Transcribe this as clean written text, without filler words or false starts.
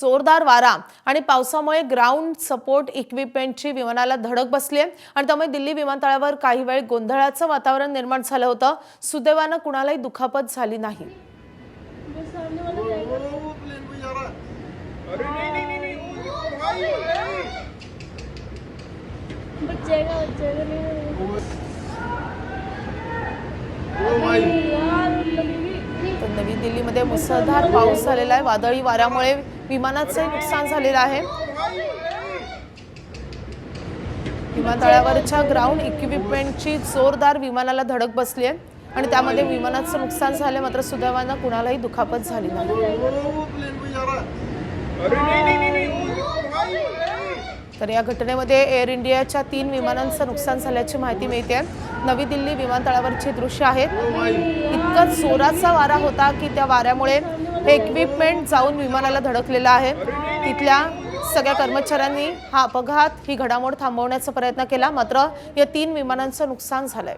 जोरदार वारा आणि पावसामुळे ग्राउंड सपोर्ट इक्विपमेंटची विमानाला धडक बसली आहे आणि त्यामुळे दिल्ली विमानतळावर काही वेळ गोंधळाचं वातावरण निर्माण झालं होतं। सुदैवानं कुणालाही दुखापत झाली नाही। तर नवी दिल्लीमध्ये मुसळधार पाऊस झालेला आहे। वादळी वाऱ्यामुळे विमानाचं नुकसान झालेलं आहे। विमानतळावरच्या ग्राउंड इक्विपमेंटची जोरदार विमानाला धडक बसली आहे आणि त्यामध्ये विमानाचं नुकसान झालं, मात्र सुदैवानं कुणालाही दुखापत झाली नाही। तर या घटनेमध्ये एअर इंडियाच्या 3 विमानांचं नुकसान झाल्याची माहिती मिळते। नवी दिल्ली विमानतळावरची दृश्य आहेत। इतका जोराचा वारा होता की त्या वाऱ्यामुळे हे इक्विपमेंट जाऊन विमानाला धडकलेलं आहे। तिथल्या सगळ्या कर्मचाऱ्यांनी ही घडामोड थांबवण्याचा प्रयत्न केला, मात्र या 3 विमानांचं नुकसान झालंय।